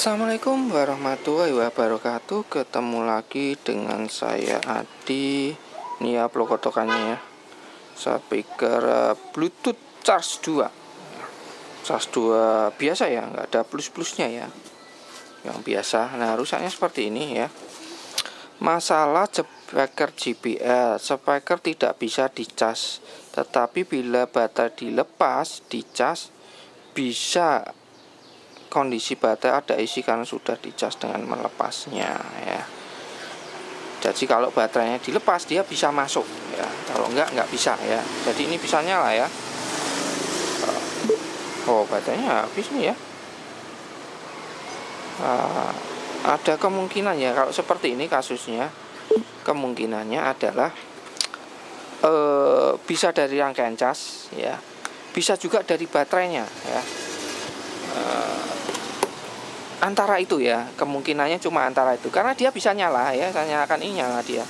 Assalamualaikum warahmatullahi wabarakatuh. Ketemu lagi dengan saya Adi. Ini ya plokotokannya ya. Speaker Bluetooth charge 2. Charge 2 biasa ya, nggak ada plus-plusnya ya. Yang biasa. Nah, rusaknya seperti ini ya. Masalah speaker JBL. Speaker tidak bisa dicas, tetapi bila baterai dilepas dicas bisa kondisi baterai ada isi karena sudah dicas dengan melepasnya ya. Jadi kalau baterainya dilepas dia bisa masuk ya. Kalau nggak bisa ya. Jadi ini bisa nyala ya. Oh, baterainya habis nih ya. Ada kemungkinan ya kalau seperti ini kasusnya. Kemungkinannya adalah bisa dari rangkaian cas ya. Bisa juga dari baterainya ya. Antara itu ya, kemungkinannya cuma antara itu karena dia bisa nyala ya. Saya nyalakan ini, nyala dia.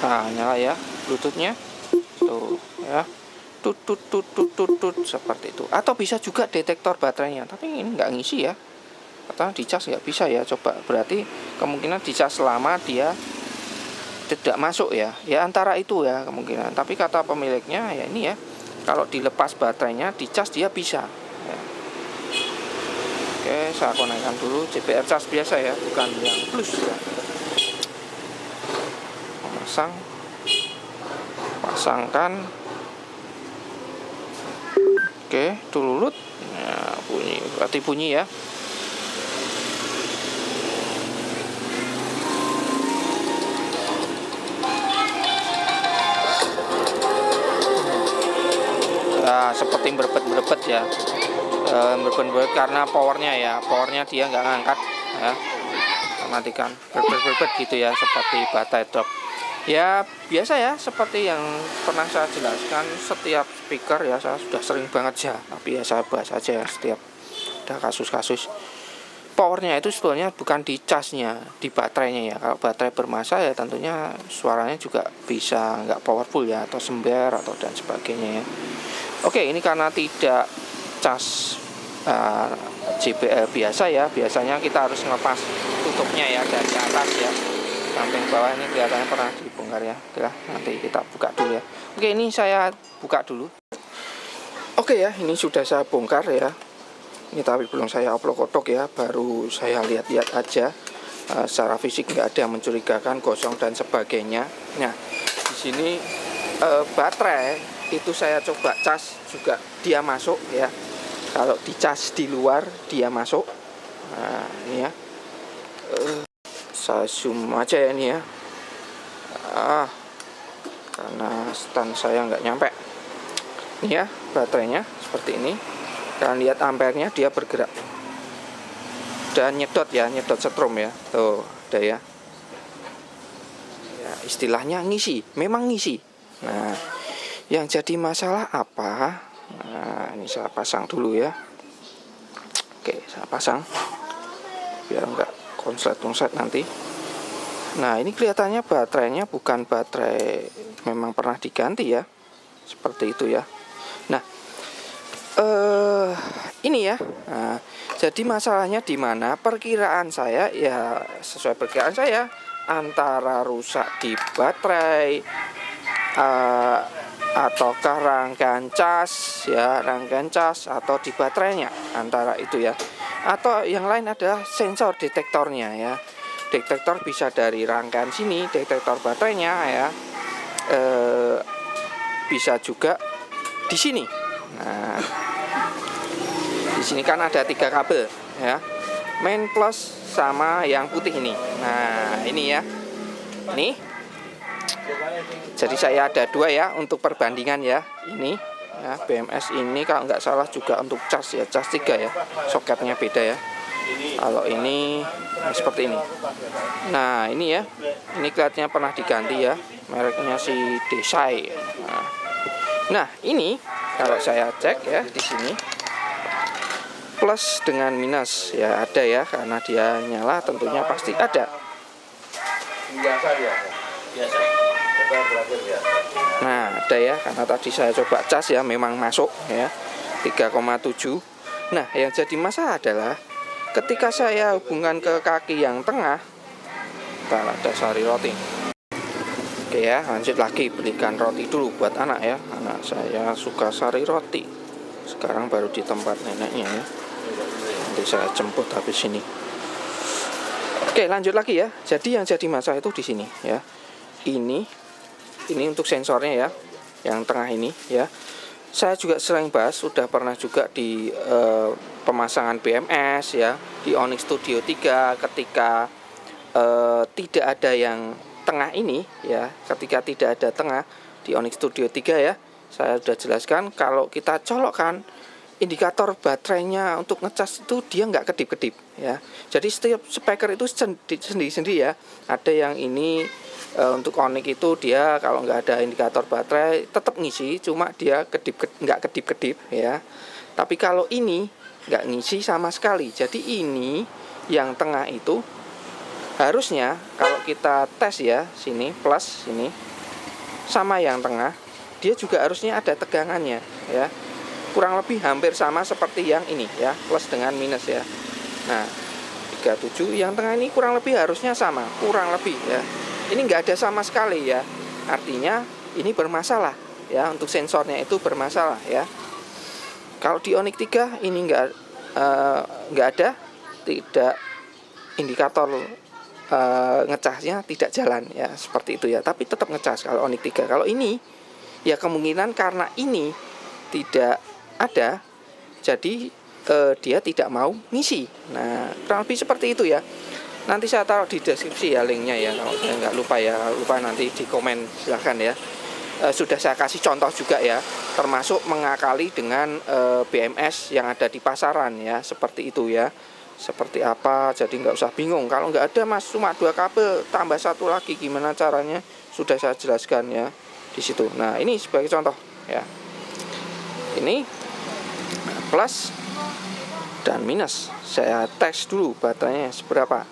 Nah, nyala ya Bluetoothnya tuh ya, tut seperti itu. Atau bisa juga detektor baterainya, tapi ini nggak ngisi ya, karena dicas nggak bisa ya. Coba, berarti kemungkinan dicas lama dia tidak masuk ya. Ya antara itu ya kemungkinan. Tapi kata pemiliknya ya ini ya, kalau dilepas baterainya dicas dia bisa ya. Oke, saya konekkan dulu JBL charge biasa ya, bukan yang plus ya. Pasangkan. Oke, tulut. Nah, bunyi, berarti bunyi ya. Nah, seperti berebet-berebet ya. Berebet karena powernya dia nggak ngangkat ya, matikan berebet gitu ya, seperti baterai drop ya. Biasa ya, seperti yang pernah saya jelaskan, setiap speaker ya saya sudah sering banget ya, tapi ya saya bahas aja ya. Setiap ada kasus-kasus powernya itu sebetulnya bukan di casnya, di baterainya ya. Kalau baterai bermassa ya tentunya suaranya juga bisa nggak powerful ya, atau sember atau dan sebagainya ya. Oke, ini karena tidak cas JBL biasa ya, biasanya kita harus ngelepas tutupnya ya dari atas ya. Samping bawah ini kelihatannya pernah dibongkar ya. Oke, nanti kita buka dulu ya. Oke, ini saya buka dulu. Oke ya, ini sudah saya bongkar ya. Ini tapi belum saya oplok-otok ya, baru saya lihat-lihat aja. Secara fisik nggak ada yang mencurigakan, gosong dan sebagainya. Nah, di sini baterai itu saya coba cas juga dia masuk ya. Kalau dicas di luar dia masuk. Nah, ini ya. Saya zoom aja ya ini ya. Karena stand saya nggak nyampe. Ini ya baterainya seperti ini. Kalian lihat ampernya dia bergerak. Dan nyedot ya, nyedot setrum ya. Tuh, ada ya. Ya, istilahnya ngisi, memang ngisi. Nah, yang jadi masalah apa? Nah, ini saya pasang dulu ya. Oke, saya pasang biar enggak konslet nanti. Nah, ini kelihatannya baterainya bukan baterai memang pernah diganti ya, seperti itu ya. Nah, ini ya. Nah, jadi masalahnya di mana? Perkiraan saya ya, sesuai perkiraan saya, antara rusak di baterai ataukah rangkaian cas ya, rangkaian cas atau di baterainya, antara itu ya. Atau yang lain adalah sensor detektornya ya. Detektor bisa dari rangkaian sini, detektor baterainya ya. Bisa juga di sini. Nah, di sini kan ada 3 kabel ya. Main plus sama yang putih ini. Nah, ini ya. Nih. Jadi saya ada 2 ya untuk perbandingan ya. Ini ya, BMS ini kalau nggak salah juga untuk cas ya, cas 3 ya. Soketnya beda ya. Kalau ini seperti ini. Nah, ini ya. Ini kelihatannya pernah diganti ya. Mereknya si Desai. Nah, ini kalau saya cek ya di sini plus dengan minus ya ada ya, karena dia nyala tentunya pasti ada. Biasa ya. Biasa. Nah, ada ya, karena tadi saya coba cas ya, memang masuk ya 3,7. Nah, yang jadi masalah adalah ketika saya hubungkan ke kaki yang tengah, kita ada sari roti. Oke ya, lanjut lagi, belikan roti dulu buat anak ya. Anak saya suka sari roti. Sekarang baru di tempat neneknya ya. Nanti saya jemput habis ini. Oke, lanjut lagi ya. Jadi yang jadi masalah itu di sini ya. Ini untuk sensornya ya, yang tengah ini ya. Saya juga sering bahas, sudah pernah juga di pemasangan BMS ya, di Onyx Studio 3 ketika tidak ada yang tengah ini ya, ketika tidak ada tengah di Onyx Studio 3 ya. Saya sudah jelaskan kalau kita colokkan indikator baterainya untuk ngecas itu dia nggak kedip-kedip ya. Jadi setiap speaker itu sendiri-sendiri ya. Ada yang ini untuk Onyx itu dia kalau nggak ada indikator baterai tetap ngisi, cuma dia nggak kedip-kedip ya. Tapi kalau ini nggak ngisi sama sekali. Jadi ini yang tengah itu harusnya kalau kita tes ya, sini plus sini sama yang tengah, dia juga harusnya ada tegangannya ya. Kurang lebih hampir sama seperti yang ini ya, plus dengan minus ya. Nah, 37 yang tengah ini kurang lebih harusnya sama, kurang lebih ya. Ini nggak ada sama sekali ya. Artinya ini bermasalah ya, untuk sensornya itu bermasalah ya. Kalau di Onyx 3 ini nggak ada, tidak indikator ngecasnya tidak jalan ya, seperti itu ya. Tapi tetap ngecas kalau Onyx 3. Kalau ini ya kemungkinan karena ini tidak ada, jadi dia tidak mau ngisi. Nah, kurang lebih seperti itu ya. Nanti saya taruh di deskripsi ya linknya ya, kalau saya nggak lupa ya, lupa nanti di komen silahkan ya. Sudah saya kasih contoh juga ya, termasuk mengakali dengan BMS yang ada di pasaran ya, seperti itu ya. Seperti apa, jadi nggak usah bingung. Kalau nggak ada mas, cuma 2 kabel tambah 1 lagi, gimana caranya? Sudah saya jelaskan ya di situ. Nah, ini sebagai contoh ya. Ini plus dan minus. Saya tes dulu baterainya seberapa.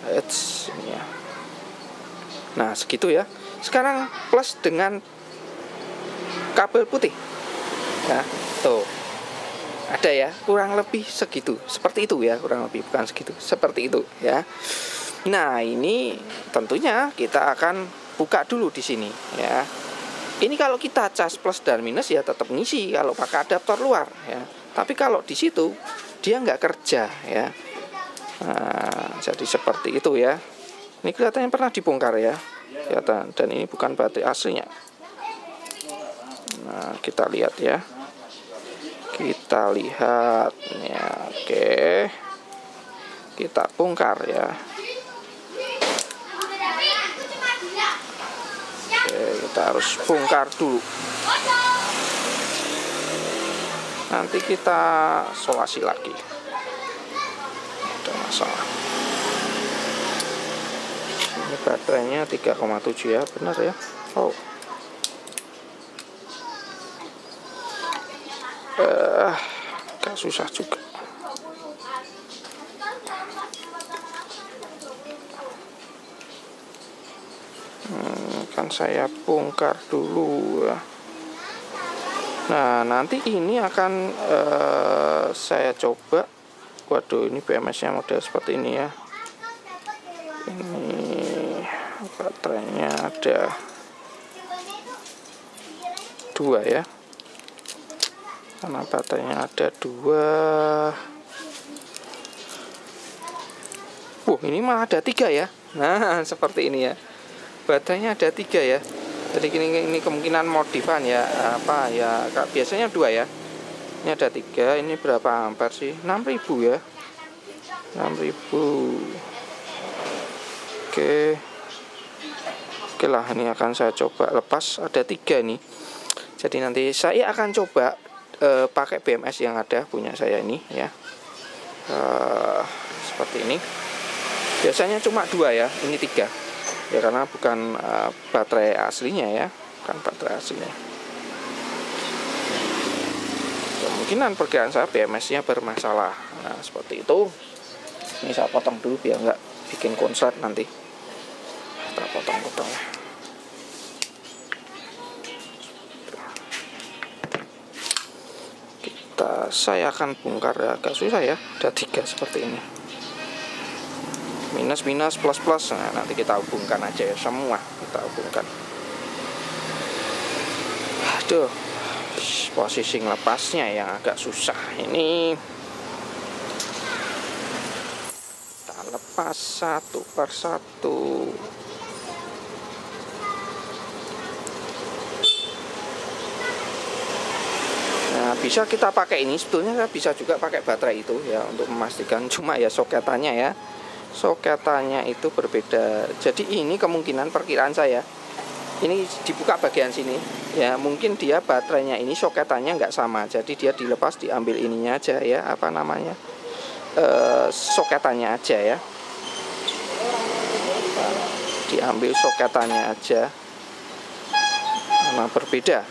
Ini ya. Nah, segitu ya. Sekarang plus dengan kabel putih. Ya, tuh. Ada ya, kurang lebih segitu. Seperti itu ya, kurang lebih, bukan segitu. Seperti itu ya. Nah, ini tentunya kita akan buka dulu di sini ya. Ini kalau kita cas plus dan minus ya tetap ngisi kalau pakai adaptor luar ya. Tapi kalau di situ dia nggak kerja ya. Nah, jadi seperti itu ya. Ini kelihatannya pernah dibongkar ya. Kelihatan, dan ini bukan baterai aslinya. Nah, kita lihat ya. Kita lihat ya, oke. Kita bongkar ya. Kita harus bongkar dulu. Nanti kita solasi lagi. Ada masalah. Ini baterainya 3,7 ya, benar ya. Oh. Agak susah juga. Kan saya bongkar dulu ya. Nah, nanti ini akan saya coba. Waduh, ini BMS-nya model seperti ini ya. Ini baterainya ada 2 ya. Karena baterainya ada 2. Ini malah ada 3 ya. Nah, seperti ini ya. Baterainya ada 3 ya. Jadi ini kemungkinan modifan ya, apa ya, biasanya 2 ya. Ini ada 3. Ini berapa ampere sih? 6000 ya. 6000. Oke lah, ini akan saya coba lepas. Ada 3 nih. Jadi nanti saya akan coba pakai BMS yang ada punya saya ini ya. Seperti ini. Biasanya cuma 2 ya, ini 3 ya, karena bukan baterai aslinya ya, bukan baterai aslinya. Kemungkinan perkiraan saya BMS-nya bermasalah. Nah, seperti itu. Ini saya potong dulu biar nggak bikin konslet nanti. Kita potong-potong ya. Kita saya akan bongkar ya, agak susah ya, ada 3 seperti ini, minus minus plus plus. Nah, nanti kita hubungkan aja ya, semua kita hubungkan. Aduh, posisi lepasnya yang agak susah ini. Kita lepas satu per satu. Nah, bisa kita pakai ini, sebetulnya bisa juga pakai baterai itu ya untuk memastikan. Cuma ya soketannya itu berbeda. Jadi ini kemungkinan perkiraan saya, ini dibuka bagian sini ya, mungkin dia baterainya ini soketannya nggak sama, jadi dia dilepas, diambil ininya aja ya, apa namanya, soketannya aja ya, diambil soketannya aja, memang berbeda.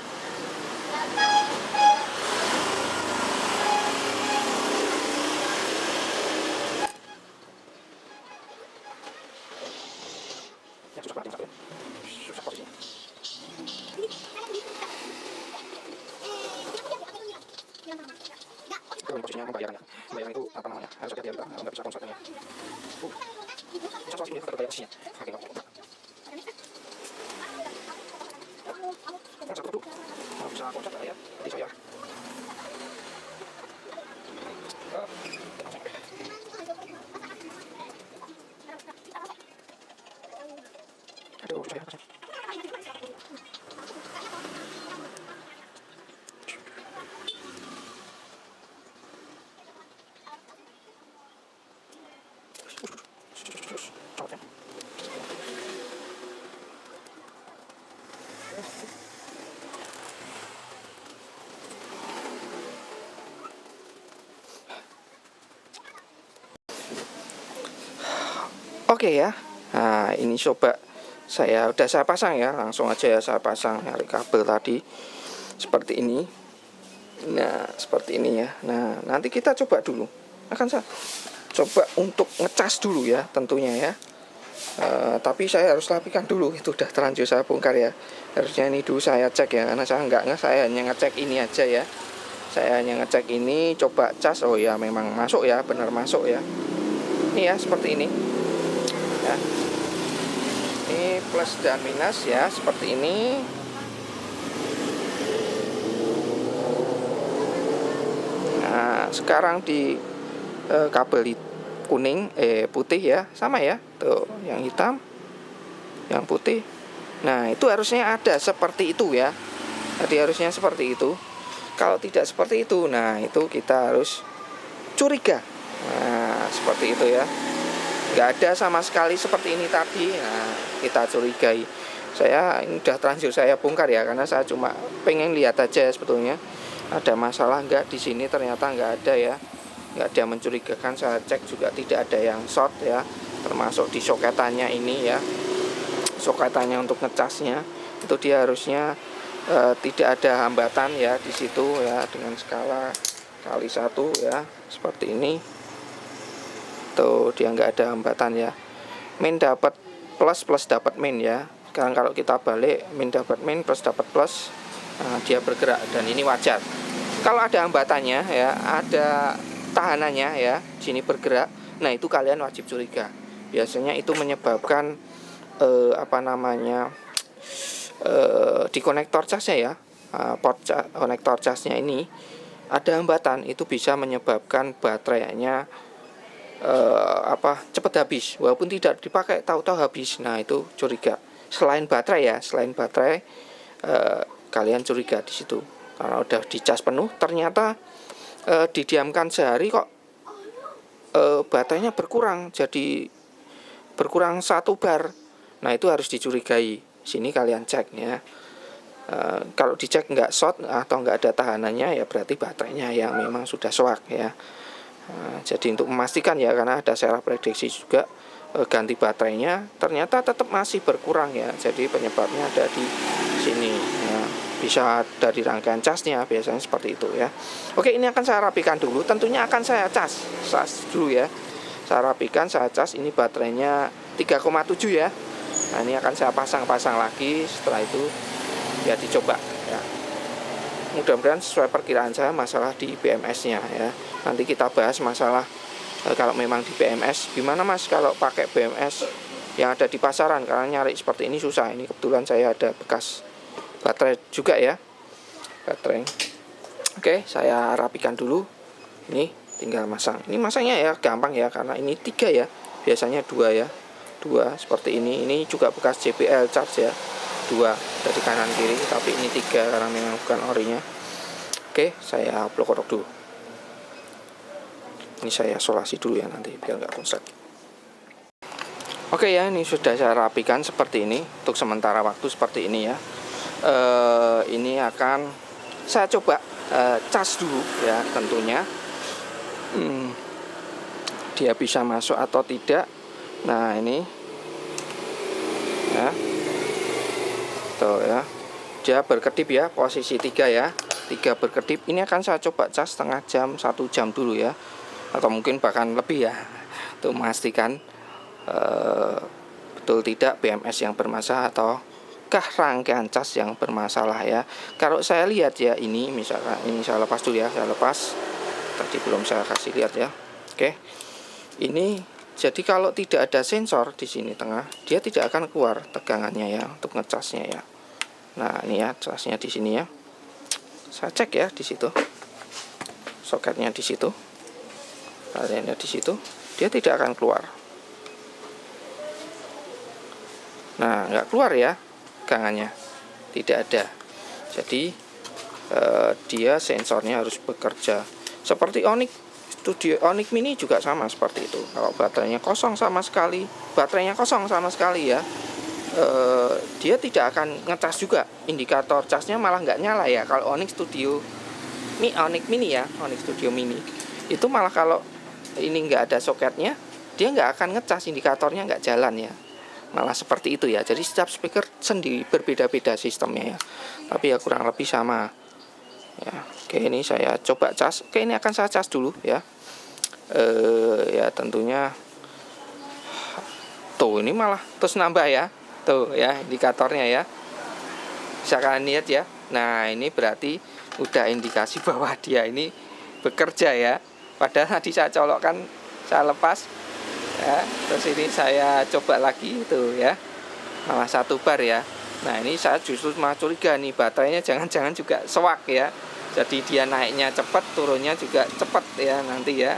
Posisinya pembayaran itu apa namanya, harus hati-hati kita nggak bisa konsepnya. Bisa soal sini terbayar posisinya. Oke, nggak apa-apa. Konsep itu bisa konsep ya, jadi saya. Aduh, saya. Oke ya. Nah, ini coba saya pasang ya, langsung aja ya saya pasang dari kabel tadi seperti ini. Nah, seperti ini ya. Nah, nanti kita coba dulu. Akan saya coba untuk ngecas dulu ya, tentunya ya. Tapi saya harus rapikan dulu, itu udah terlanjur saya bongkar ya. Harusnya ini dulu saya cek ya, karena saya hanya ngecek ini aja ya. Saya hanya ngecek ini, coba cas. Oh ya, memang masuk ya, benar masuk ya. Ini ya, seperti ini. Ya. Ini plus dan minus ya, seperti ini. Nah, sekarang di kabel kuning, putih ya, sama ya. Tuh, yang hitam, yang putih. Nah, itu harusnya ada seperti itu ya. Tadi harusnya seperti itu. Kalau tidak seperti itu, nah itu kita harus curiga. Nah, seperti itu ya. Nggak ada sama sekali seperti ini tadi. Nah, kita curigai. Saya ini udah terlanjur saya bongkar ya, karena saya cuma pengen lihat aja sebetulnya ada masalah nggak di sini. Ternyata nggak ada ya, nggak ada mencurigakan. Saya cek juga tidak ada yang short ya, termasuk di soketannya ini ya, soketannya untuk ngecasnya itu dia harusnya tidak ada hambatan ya di situ ya, dengan skala kali 1 ya, seperti ini. Tuh, dia nggak ada hambatan ya. Min dapat plus, plus dapat min ya. Sekarang kalau kita balik, min dapat min, plus dapat plus. Nah, dia bergerak dan ini wajar. Kalau ada hambatannya ya, ada tahanannya ya, sini bergerak. Nah, itu kalian wajib curiga. Biasanya itu menyebabkan di konektor casnya ya, port konektor casnya ini ada hambatan, itu bisa menyebabkan baterainya cepat habis, walaupun tidak dipakai tahu-tahu habis. Nah, itu curiga. Selain baterai ya, kalian curiga di situ. Karena udah dicas penuh, ternyata didiamkan sehari kok baterainya berkurang, jadi berkurang 1 bar. Nah, itu harus dicurigai. Sini kalian cek ya. Kalau dicek nggak short atau nggak ada tahanannya, ya berarti baterainya yang memang sudah soak ya. Jadi untuk memastikan ya, karena ada saya prediksi juga ganti baterainya, ternyata tetap masih berkurang ya. Jadi penyebabnya ada di sini ya. Bisa dari rangkaian casnya, biasanya seperti itu ya. Oke, ini akan saya rapikan dulu. Tentunya akan saya cas dulu ya. Saya rapikan, saya cas. Ini baterainya 3,7 ya. Nah, ini akan saya pasang lagi. Setelah itu ya dicoba ya. mudah-mudahan sesuai perkiraan saya masalah di BMS-nya ya. Nanti kita bahas masalah kalau memang di BMS gimana Mas kalau pakai BMS yang ada di pasaran, karena nyari seperti ini susah. Ini kebetulan saya ada bekas baterai juga ya, baterai. Oke, saya rapikan dulu. Ini tinggal masang. Ini masangnya ya gampang ya, karena ini 3 ya, biasanya 2 ya, 2 seperti ini. Ini juga bekas JBL charge ya, 2 dari kanan kiri, tapi ini 3 karena memang bukan orinya. Oke, saya blok dulu. Ini saya isolasi dulu ya nanti biar nggak konslet. Oke ya, ini sudah saya rapikan seperti ini untuk sementara waktu seperti ini ya. Ini akan saya coba cas dulu ya tentunya. Dia bisa masuk atau tidak. Nah ini ya, tuh ya, dia berkedip ya, posisi 3 ya, 3 berkedip. Ini akan saya coba cas setengah jam, 1 jam dulu ya, atau mungkin bahkan lebih ya, untuk memastikan betul tidak BMS yang bermasalah ataukah rangkaian cas yang bermasalah ya. Kalau saya lihat ya, ini misalkan ini saya lepas dulu ya, saya lepas, tadi belum saya kasih lihat ya. Oke, ini jadi kalau tidak ada sensor di sini tengah, dia tidak akan keluar tegangannya ya untuk ngecasnya ya. Nah ini ya casnya di sini ya, saya cek ya di situ, soketnya di situ, baterainya di situ, dia tidak akan keluar. Nah nggak keluar ya tegangannya, tidak ada. Jadi dia sensornya harus bekerja seperti Onyx Studio. Onyx Mini juga sama seperti itu. Kalau baterainya kosong sama sekali, ya, dia tidak akan ngecas juga. Indikator casnya malah nggak nyala ya. Kalau Onyx Studio Onyx Mini ya, Onyx Studio Mini itu malah kalau ini nggak ada soketnya, dia nggak akan ngecas, indikatornya nggak jalan ya, malah seperti itu ya. Jadi setiap speaker sendiri berbeda-beda sistemnya ya, tapi ya kurang lebih sama ya. Oke, ini saya coba cas. Oke, ini akan saya cas dulu ya. Ya tentunya tuh ini malah terus nambah ya, tuh ya indikatornya ya, bisa kalian lihat ya. Nah ini berarti udah indikasi bahwa dia ini bekerja ya. Padahal tadi saya colokkan, saya lepas ya, terus ini saya coba lagi tuh ya, malah 1 bar ya. Nah ini saya justru malah curiga nih, baterainya jangan-jangan juga sewak ya. Jadi dia naiknya cepat, turunnya juga cepat ya nanti ya.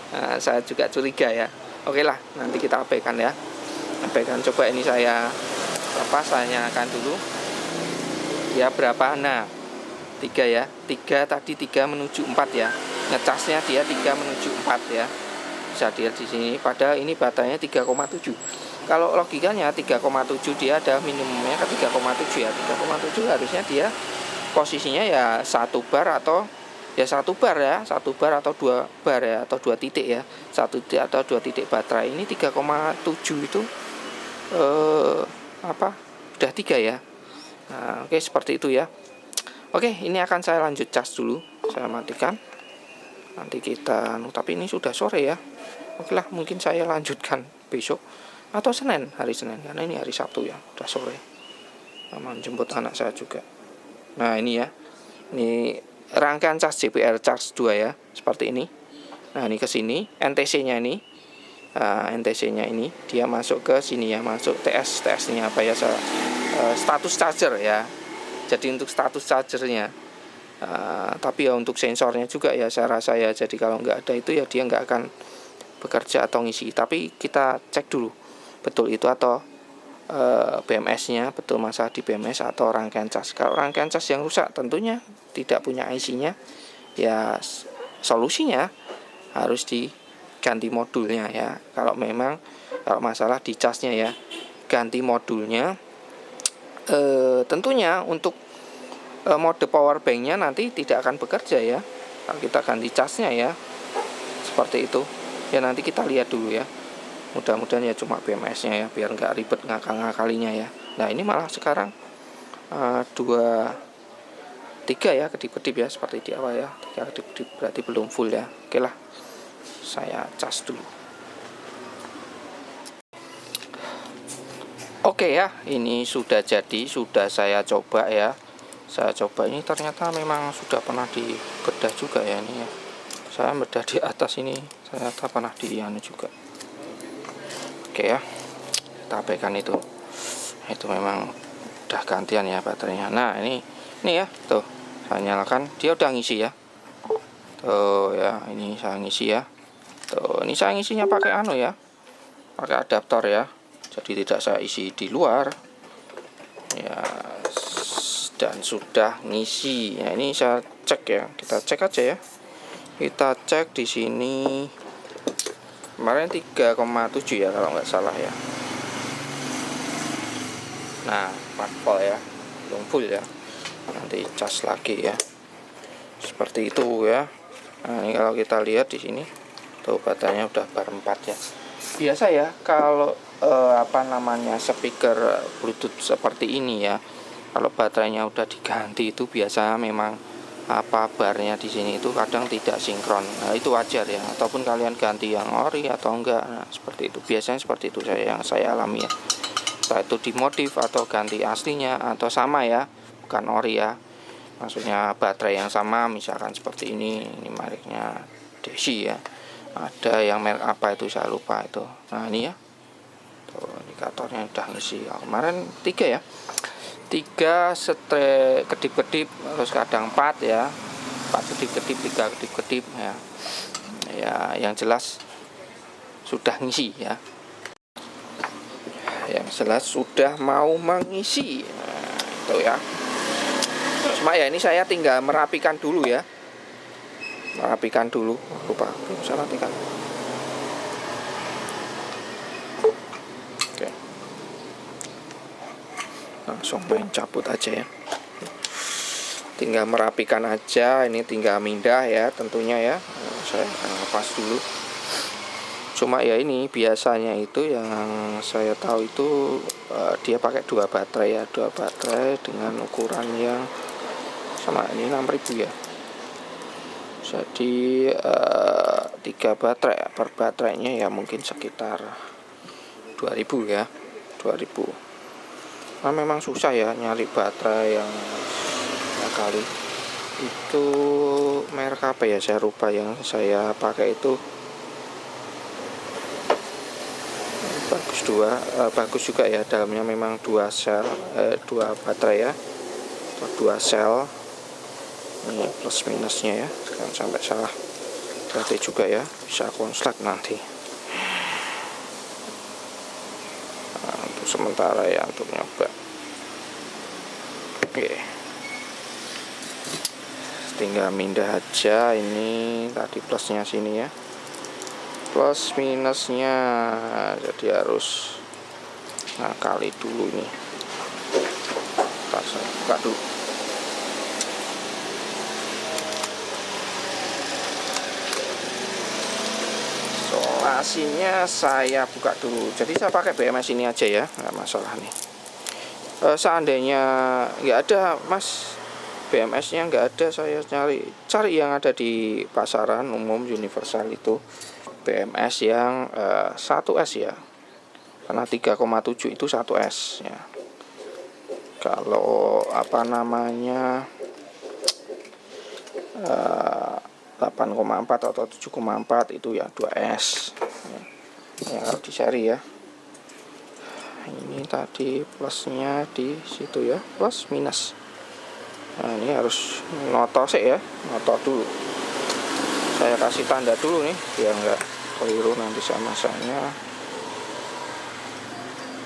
Nah, saya juga curiga ya. Oke lah, nanti kita abaikan ya. Abaikan, coba ini saya saya nyalakan dulu. Ya berapa? Nah 3 ya, 3 tadi 3 menuju 4 ya. Ngecasnya dia 3 menuju 4 ya. Bisa dilihat di sini, padahal ini baterainya 3,7. Kalau logikanya 3,7 dia ada minimumnya ke 3,7 ya. 3,7 harusnya dia posisinya ya 1 bar atau ya 1 bar ya, 1 bar atau 2 bar ya, atau 2 titik ya, 1 titik atau 2 titik baterai. Ini 3,7 itu udah 3 ya. Nah oke, seperti itu ya. Oke, ini akan saya lanjut cas dulu, saya matikan. Nanti kita, tapi ini sudah sore ya. Oke lah, mungkin saya lanjutkan besok atau Senin, hari Senin, karena ini hari Sabtu ya, udah sore. Sama jemput anak saya juga. Nah ini ya, ini rangkaian cas JBL Charge 2 ya, seperti ini. Nah ini ke sini, NTC-nya ini, NTC-nya ini dia masuk ke sini ya, masuk TS-nya apa ya, status charger ya. Jadi untuk status chargernya. Tapi ya untuk sensornya juga ya saya rasa ya. Jadi kalau nggak ada itu ya dia nggak akan bekerja atau ngisi. Tapi kita cek dulu betul itu atau BMS-nya betul masalah di BMS atau rangkaian cas. Kalau rangkaian cas yang rusak tentunya tidak punya IC-nya, ya solusinya harus diganti modulnya ya. Kalau memang kalau masalah di casnya ya, ganti modulnya. Tentunya untuk mode power banknya nanti tidak akan bekerja ya kalau kita ganti casnya ya, seperti itu ya. Nanti kita lihat dulu ya, mudah-mudahan ya cuma BMS-nya ya, biar nggak ribet ngakal-ngakalinya ya. Nah ini malah sekarang 2, 3 ya kedip-kedip ya, seperti di awal ya, 3 kedip-kedip berarti belum full ya. Oke lah, saya cas dulu. Oke ya, ini sudah jadi, sudah saya coba ya, saya coba ini, ternyata memang sudah pernah dibedah juga ya ini ya. Saya bedah di atas ini, ternyata pernah di anu juga. Oke ya, kita abaikan itu memang udah gantian ya baterainya. Nah ini ya, tuh saya nyalakan, dia udah ngisi ya. Tuh ya, ini saya ngisi ya. Tuh, ini saya ngisinya pakai anu ya, pakai adaptor ya, jadi tidak saya isi di luar ya, dan sudah ngisi ya. Ini saya cek ya, kita cek aja ya, kita cek di sini kemarin 3,7 ya kalau nggak salah ya. Nah 4 volt ya, belum full ya, nanti cas lagi ya, seperti itu ya. Nah ini kalau kita lihat di sini tuh baterainya udah bar 4 ya. Biasa ya kalau speaker Bluetooth seperti ini ya, kalau baterainya udah diganti itu biasa memang barnya di sini itu kadang tidak sinkron. Nah itu wajar ya, ataupun kalian ganti yang ori atau enggak. Nah seperti itu, biasanya seperti itu yang saya alami ya, entah itu dimodif atau ganti aslinya atau sama ya, bukan ori ya, maksudnya baterai yang sama, misalkan seperti ini mereknya Desi ya, ada yang merek apa itu saya lupa itu. Nah ini ya, tuh indikatornya udah ngisi ya. Kemarin 3 ya, 3 setre kedip-kedip, terus kadang 4 ya, 4 kedip-kedip, 3 kedip-kedip ya. Ya yang jelas sudah ngisi ya, yang jelas sudah mau mengisi. Nah, itu ya. Cuma ya ini saya tinggal merapikan dulu ya, merapikan dulu, lupa belum saya matikan. Oke, langsung main cabut aja ya, tinggal merapikan aja. Ini tinggal mindah ya tentunya ya. Saya akan lepas dulu. Cuma ya ini biasanya itu yang saya tahu itu dia pakai 2 baterai ya, 2 baterai dengan ukuran yang sama. Ini 6000 ya, jadi 3 baterai ya, per baterainya ya mungkin sekitar 2000 ya, 2000. Nah memang susah ya nyari baterai yang kali itu merek apa ya, saya lupa. Yang saya pakai itu bagus juga ya, dalamnya memang 2 sel, 2 baterai ya, atau 2 sel. Ini plus minusnya ya, jangan sampai salah. Berarti juga ya, bisa konslet nanti. Nah, untuk sementara ya, untuk nyoba. Oke, tinggal mindah aja. Ini tadi plusnya sini ya, plus minusnya, jadi harus kali dulu nih. Saya buka dulu. Solasinya saya buka dulu, jadi saya pakai BMS ini aja ya, nggak masalah nih. Seandainya nggak ada mas, BMS nya nggak ada, saya cari yang ada di pasaran umum universal itu, BMS yang 1S ya, karena 3,7 itu 1S ya. Kalau 8,4 atau 7,4 itu ya 2S ya, yang harus di seri ya. Ini tadi plusnya di situ ya, plus minus. Nah ini harus noto sih ya, noto dulu. Saya kasih tanda dulu nih biar nggak keliru nanti sama saya.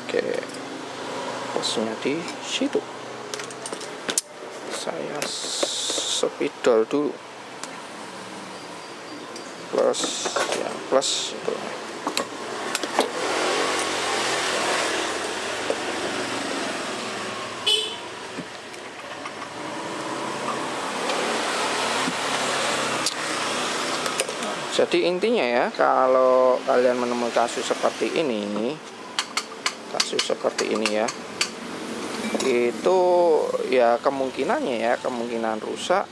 Oke, plusnya di situ. Saya spidol dulu, plus ya, plus itu. Jadi intinya ya, kalau kalian menemui kasus seperti ini ya, itu ya kemungkinan rusak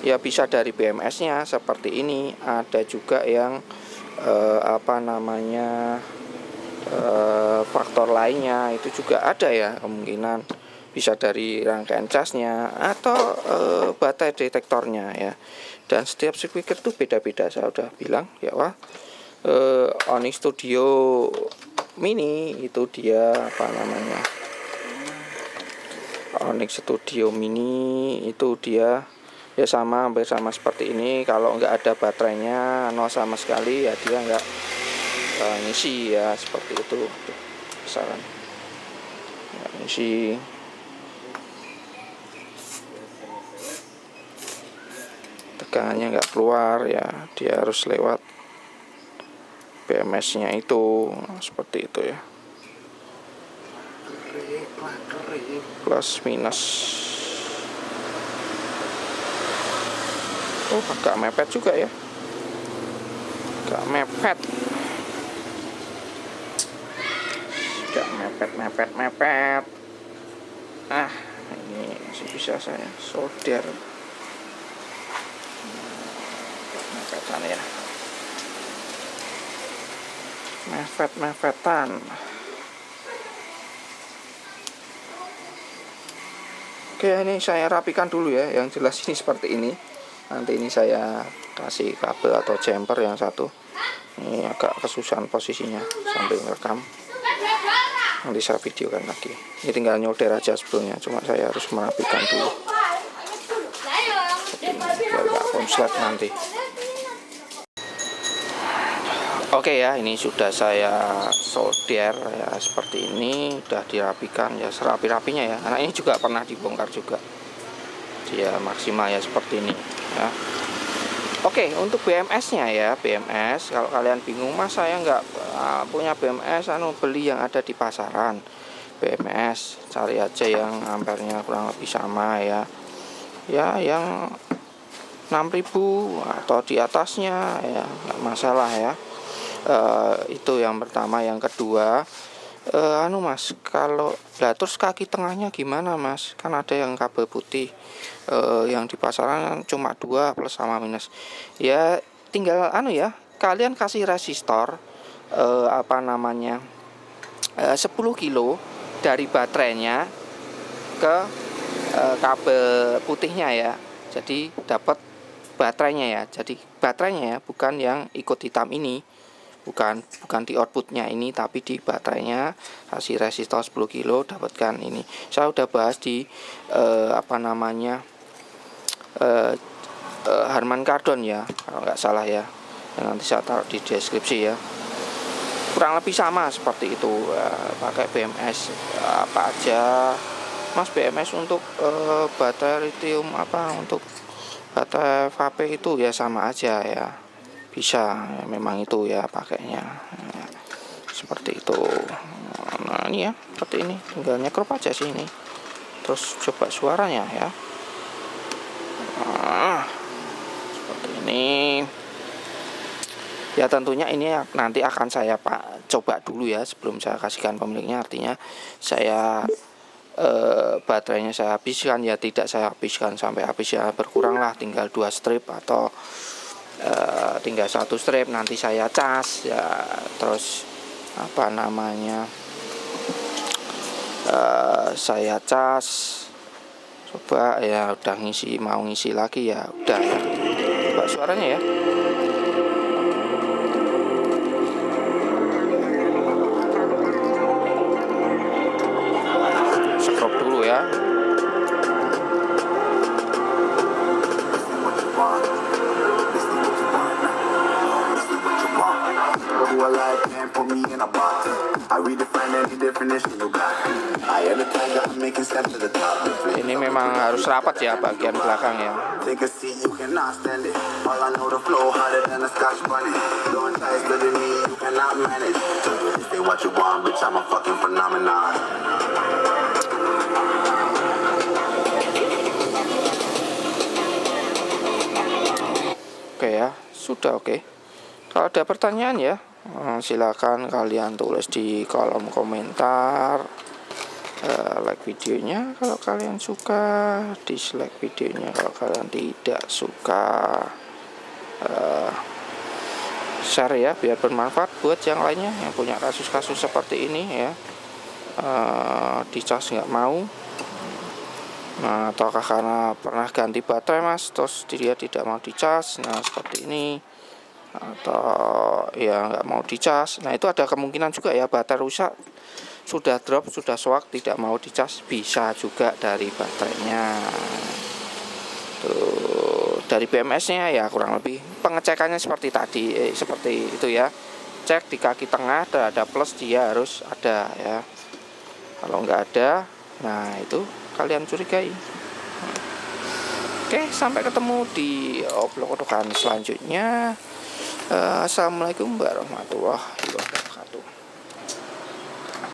ya bisa dari BMS-nya seperti ini. Ada juga yang faktor lainnya itu juga ada ya kemungkinan. bisa dari rangkaian casnya atau baterai detektornya ya. Dan setiap speaker itu beda-beda, saya udah bilang ya. Wah, Onyx Studio Mini itu dia apa namanya, Onyx Studio Mini itu dia ya sama, hampir sama seperti ini. Kalau nggak ada baterainya, nol sama sekali ya, dia nggak ngisi ya, seperti itu besaran ya, ngisi. Tegangannya nggak keluar ya, dia harus lewat BMS-nya itu, seperti itu ya, plus minus. Oh, agak mepet juga ya, agak mepet, mepet. Ah, ini masih bisa saya solder. Mepetan ya, mepetan. Oke, ini saya rapikan dulu ya, yang jelas ini seperti ini. Nanti ini saya kasih kabel atau jumper yang satu. Ini agak kesusahan posisinya sambil rekam. Nanti saya videokan lagi. Ini tinggal nyolder aja sebetulnya, cuma saya harus merapikan dulu. Biar gak konslet nanti. Oke ya, ini sudah saya solder ya, seperti ini, udah dirapikan ya, serapi-rapinya ya. Karena ini juga pernah dibongkar juga, dia maksimal ya, seperti ini ya. Oke, untuk BMS-nya ya, BMS kalau kalian bingung, mas saya nggak punya BMS, beli yang ada di pasaran. BMS cari aja yang ampernya kurang lebih sama ya, yang 6.000 atau di atasnya ya, nggak masalah ya. Itu yang pertama. Yang kedua, mas, kalau terus kaki tengahnya gimana mas? Kan ada yang kabel putih, yang di pasaran cuma 2 plus sama minus. Ya tinggal ya, kalian kasih resistor 10 kilo dari baterainya ke kabel putihnya ya. Jadi dapat baterainya ya. Jadi baterainya ya, bukan yang ikut hitam ini. Bukan di outputnya ini, tapi di baterainya kasih resistor 10 kilo, dapatkan ini. Saya udah bahas di Harman Kardon ya, kalau nggak salah ya. Nanti saya taruh di deskripsi ya. Kurang lebih sama seperti itu. Pakai BMS apa aja mas, BMS untuk baterai lithium untuk baterai vape itu ya sama aja ya, bisa ya, memang itu ya pakainya ya, seperti itu. Nah ini ya, seperti ini, tinggal nyekrop aja sih ini. Terus coba suaranya ya, seperti ini ya. Tentunya ini nanti akan saya coba dulu ya, sebelum saya kasihkan pemiliknya. Artinya saya baterainya saya habiskan ya, tidak saya habiskan sampai habis ya, berkurang lah, tinggal 2 strip atau tinggal 1 strip, nanti saya cas ya. Terus saya cas, coba ya, udah mau ngisi lagi ya, udah ya. Coba suaranya ya. Scrub dulu ya. Ini memang harus rapat ya bagian belakang ya. Oke ya, sudah oke. Kalau ada pertanyaan ya, silakan kalian tulis di kolom komentar. Like videonya kalau kalian suka, dislike videonya kalau kalian tidak suka. Share ya, biar bermanfaat buat yang lainnya yang punya kasus-kasus seperti ini ya. Dicas nggak mau Nah, ataukah karena pernah ganti baterai mas, terus dia tidak mau dicas, nah seperti ini, atau ya nggak mau dicas. Nah itu ada kemungkinan juga ya, baterai rusak, sudah drop, sudah soak, tidak mau dicas, bisa juga dari baterainya. Tuh, dari BMS-nya ya kurang lebih pengecekannya seperti tadi, seperti itu ya. Cek di kaki tengah ada plus, dia harus ada ya. Kalau nggak ada, nah itu kalian curigai. Oke, sampai ketemu di obrolan selanjutnya. Assalamualaikum warahmatullahi wabarakatuh.